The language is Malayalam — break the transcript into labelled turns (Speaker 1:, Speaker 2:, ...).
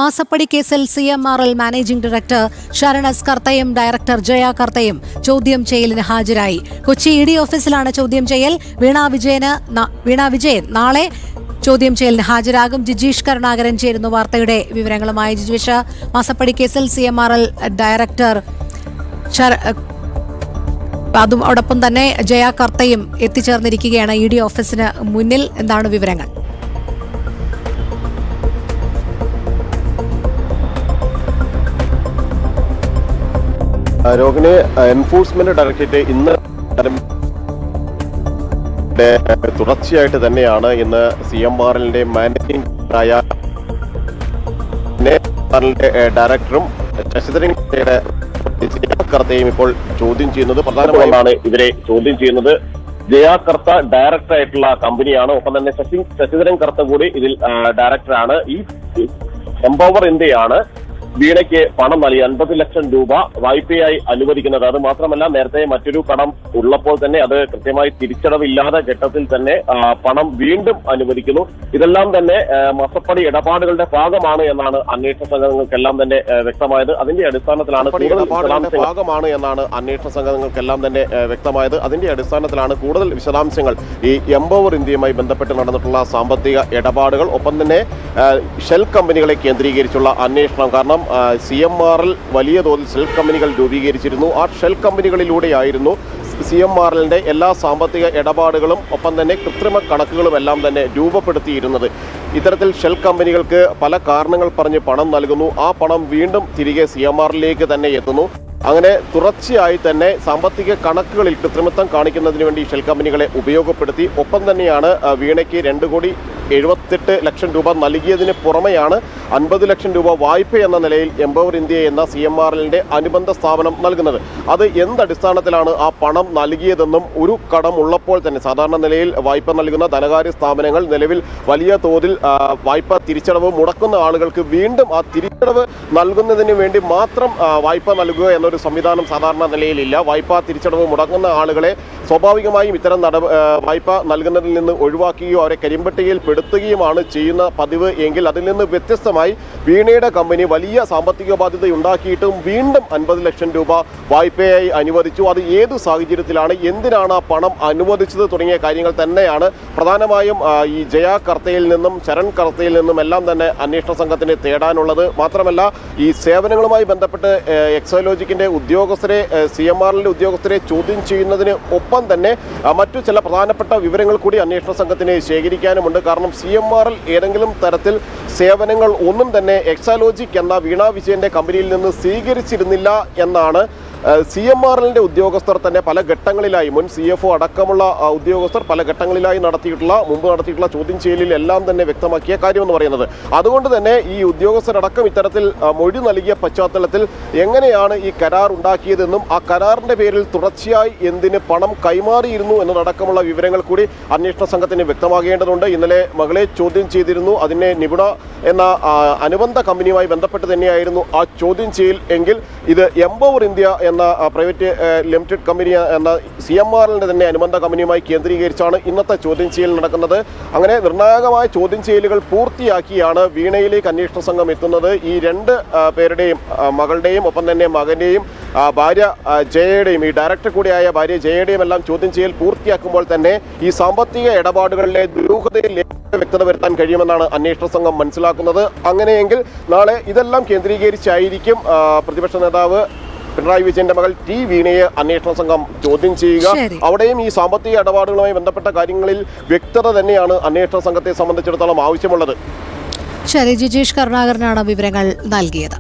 Speaker 1: മാസപ്പടി കേസിൽ CMRL managing director Saran S കർത്തയും ഡയറക്ടർ ജയ കർത്തയും ചോദ്യം ചെയ്യലിന് ഹാജരായി. കൊച്ചി ED ഓഫീസിലാണ് ചോദ്യം ചെയ്യൽ. വീണ വിജയൻ നാളെ ചോദ്യം ചെയ്യലിന് ഹാജരാകും. ജിജീഷ് കരുണാകരൻ ചേരുന്നു വാർത്തയുടെ വിവരങ്ങളുമായി. ജിജീഷ്, മാസപ്പടി കേസിൽ CMRL ഡയറക്ടർ അതോടൊപ്പം തന്നെ ജയ കർത്തയും എത്തിച്ചേർന്നിരിക്കുകയാണ് ED ഓഫീസിന് മുന്നിൽ. എന്താണ് വിവരങ്ങൾ?
Speaker 2: രോഹിണി, എൻഫോഴ്സ്മെന്റ് ഡയറക്ടറേറ്റ് ഇന്ന് തുടർച്ചയായിട്ട് തന്നെയാണ് ഇന്ന് CMRLന്റെ മാനേജിംഗ് ഡയറക്ടറും ശശിധരൻ കർത്തയും ഇപ്പോൾ ചോദ്യം ചെയ്യുന്നത്. പ്രധാനമായാണ് ഇവരെ ചോദ്യം ചെയ്യുന്നത്. ജയ കർത്ത ഡയറക്ടർ ആയിട്ടുള്ള കമ്പനിയാണ്. ഒപ്പം തന്നെ ശശിധരൻ കർത്ത കൂടി ഇതിൽ ഡയറക്ടറാണ്. ഈ എംപവർ ഇന്ത്യയാണ് വീണയ്ക്ക് പണം നൽകി 50 ലക്ഷം രൂപ വായ്പയായി അനുവദിക്കുന്നത്. അത് മാത്രമല്ല, നേരത്തെ മറ്റൊരു കടം ഉള്ളപ്പോൾ തന്നെ അത് കൃത്യമായി തിരിച്ചടവില്ലാത്ത ഘട്ടത്തിൽ തന്നെ പണം വീണ്ടും അനുവദിക്കുന്നു. ഇതെല്ലാം തന്നെ മാസപ്പടി ഇടപാടുകളുടെ ഭാഗമാണ് എന്നാണ് അന്വേഷണ സംഘങ്ങൾക്കെല്ലാം തന്നെ വ്യക്തമായത്. അതിന്റെ അടിസ്ഥാനത്തിലാണ് കൂടുതൽ വിശദാംശങ്ങൾ ഈ എംപവർ ഇന്ത്യയുമായി ബന്ധപ്പെട്ട് നടന്നിട്ടുള്ള സാമ്പത്തിക ഇടപാടുകൾ, ഒപ്പം തന്നെ ഷെൽ കമ്പനികളെ കേന്ദ്രീകരിച്ചുള്ള അന്വേഷണം. കാരണം CMRL വലിയ തോതിൽ ഷെൽ കമ്പനികൾ രൂപീകരിച്ചിരുന്നു. ആ ഷെൽ കമ്പനികളിലൂടെയായിരുന്നു CMRLന്റെ എല്ലാ സാമ്പത്തിക ഇടപാടുകളും ഒപ്പം തന്നെ കൃത്രിമ കണക്കുകളും എല്ലാം തന്നെ രൂപപ്പെടുത്തിയിരുന്നത്. ഇത്തരത്തിൽ ഷെൽ കമ്പനികൾക്ക് പല കാരണങ്ങൾ പറഞ്ഞ് പണം നൽകുന്നു. ആ പണം വീണ്ടും തിരികെ CMRLലേക്ക് തന്നെ എത്തുന്നു. അങ്ങനെ തുടർച്ചയായി തന്നെ സാമ്പത്തിക കണക്കുകളിൽ കൃത്രിമത്വം കാണിക്കുന്നതിന് വേണ്ടി ഷെൽ കമ്പനികളെ ഉപയോഗപ്പെടുത്തി. ഒപ്പം തന്നെയാണ് വീണയ്ക്ക് 2,78 ലക്ഷം രൂപ നൽകിയതിന് പുറമെയാണ് 50 ലക്ഷം രൂപ വായ്പ എന്ന നിലയിൽ എംപവർ ഇന്ത്യ എന്ന CMRLന്റെ അനുബന്ധ സ്ഥാപനം നൽകുന്നത്. അത് എന്തടിസ്ഥാനത്തിലാണ് ആ പണം നൽകിയതെന്നും, ഒരു കടം ഉള്ളപ്പോൾ തന്നെ സാധാരണ നിലയിൽ വായ്പ നൽകുന്ന ധനകാര്യ സ്ഥാപനങ്ങൾ നിലവിൽ വലിയ തോതിൽ വായ്പ തിരിച്ചടവ് മുടക്കുന്ന ആളുകൾക്ക് വീണ്ടും ആ തിരിച്ചടവ് നൽകുന്നതിന് വേണ്ടി മാത്രം വായ്പ നൽകുക എന്നൊരു സംവിധാനം സാധാരണ നിലയിലില്ല. വായ്പ തിരിച്ചടവ് മുടങ്ങുന്ന ആളുകളെ സ്വാഭാവികമായും ഇത്തരം വായ്പ നൽകുന്നതിൽ നിന്ന് ഒഴിവാക്കുകയോ അവരെ കരിമ്പട്ടികയിൽ പെടുത്തുകയുമാണ് ചെയ്യുന്ന പതിവ്. എങ്കിൽ അതിൽ നിന്ന് വ്യത്യസ്തമായി വീണയുടെ കമ്പനി വലിയ സാമ്പത്തിക ബാധ്യത ഉണ്ടാക്കിയിട്ടും വീണ്ടും 50 ലക്ഷം രൂപ വായ്പയായി അനുവദിച്ചു. അത് ഏതു സാഹചര്യത്തിലാണ്, എന്തിനാണ് ആ പണം അനുവദിച്ചത് തുടങ്ങിയ കാര്യങ്ങൾ തന്നെയാണ് പ്രധാനമായും ഈ ജയ കർത്തയിൽ നിന്നും ശരൺ കർത്തയിൽ നിന്നും എല്ലാം തന്നെ അന്വേഷണ സംഘത്തിന് തേടാനുള്ളത്. മാത്രമല്ല, ഈ സേവനങ്ങളുമായി ബന്ധപ്പെട്ട് എക്സോലോജിക്കിന്റെ ഉദ്യോഗസ്ഥരെ, CMRLന്റെ ഉദ്യോഗസ്ഥരെ ചോദ്യം ചെയ്യുന്നതിന് ഒപ്പം തന്നെ മറ്റു ചില പ്രധാനപ്പെട്ട വിവരങ്ങൾ കൂടി അന്വേഷണ സംഘത്തിന് ശേഖരിക്കാനുമുണ്ട്. കാരണം CMRL ഏതെങ്കിലും തരത്തിൽ സേവനങ്ങൾ ഒന്നും തന്നെ എക്സാലോജിക് എന്ന വീണ വിജയന്റെ കമ്പനിയിൽ നിന്ന് സ്വീകരിച്ചിരുന്നില്ല എന്നാണ് CMRLന്റെ ഉദ്യോഗസ്ഥർ തന്നെ പല ഘട്ടങ്ങളിലായി, മുൻ CFO അടക്കമുള്ള ഉദ്യോഗസ്ഥർ പല ഘട്ടങ്ങളിലായി മുമ്പ് നടത്തിയിട്ടുള്ള ചോദ്യം ചെയ്യലിൽ എല്ലാം തന്നെ വ്യക്തമാക്കിയ കാര്യമെന്ന് പറയുന്നത്. അതുകൊണ്ട് തന്നെ ഈ ഉദ്യോഗസ്ഥരടക്കം ഇത്തരത്തിൽ മൊഴി നൽകിയ പശ്ചാത്തലത്തിൽ എങ്ങനെയാണ് ഈ കരാർ ഉണ്ടാക്കിയതെന്നും ആ കരാറിന്റെ പേരിൽ തുടർച്ചയായി എന്തിന് പണം കൈമാറിയിരുന്നു എന്നതടക്കമുള്ള വിവരങ്ങൾ കൂടി അന്വേഷണ സംഘത്തിന് വ്യക്തമാകേണ്ടതുണ്ട്. ഇന്നലെ മകളെ ചോദ്യം ചെയ്തിരുന്നു. അതിനെ നിപുണ എന്ന അനുബന്ധ കമ്പനിയുമായി ബന്ധപ്പെട്ട് തന്നെയായിരുന്നു ആ ചോദ്യം ചെയ്യൽ. എങ്കിൽ ഇത് എംപവർ ഇന്ത്യ എന്ന പ്രൈവറ്റ് ലിമിറ്റഡ് കമ്പനി എന്ന CMRLന്റെ തന്നെ അനുബന്ധ കമ്പനിയുമായി കേന്ദ്രീകരിച്ചാണ് ഇന്നത്തെ ചോദ്യം ചെയ്യൽ നടക്കുന്നത്. അങ്ങനെ നിർണായകമായ ചോദ്യം ചെയ്യലുകൾ പൂർത്തിയാക്കിയാണ് വീണയിലേക്ക് അന്വേഷണ സംഘം എത്തുന്നത്. ഈ രണ്ട് പേരുടെയും, മകളുടെയും ഒപ്പം തന്നെ മകന്റെയും ഭാര്യ ജയയുടെയും, ഈ ഡയറക്ടർ കൂടിയായ ഭാര്യ ജയയുടെയും എല്ലാം ചോദ്യം ചെയ്യൽ പൂർത്തിയാക്കുമ്പോൾ തന്നെ ഈ സാമ്പത്തിക ഇടപാടുകളിലെ ദുരൂഹതയിൽ വ്യക്തത വരുത്താൻ കഴിയുമെന്നാണ് അന്വേഷണ സംഘം മനസ്സിലാക്കുന്നത്. അങ്ങനെയെങ്കിൽ നാളെ ഇതെല്ലാം കേന്ദ്രീകരിച്ചായിരിക്കും പ്രതിപക്ഷ നേതാവ് പിണറായി വിജയന്റെ മകൾ വീണയെ അന്വേഷണ സംഘം ചോദ്യം ചെയ്യുക. അവിടെയും ഈ സാമ്പത്തിക ഇടപാടുകളുമായി ബന്ധപ്പെട്ട കാര്യങ്ങളിൽ വ്യക്തത തന്നെയാണ് അന്വേഷണ സംഘത്തെ സംബന്ധിച്ചിടത്തോളം ആവശ്യമുള്ളത്.
Speaker 1: ശരി, ജിജീഷ് കരുണാകരനാണ് വിവരങ്ങൾ നൽകിയത്.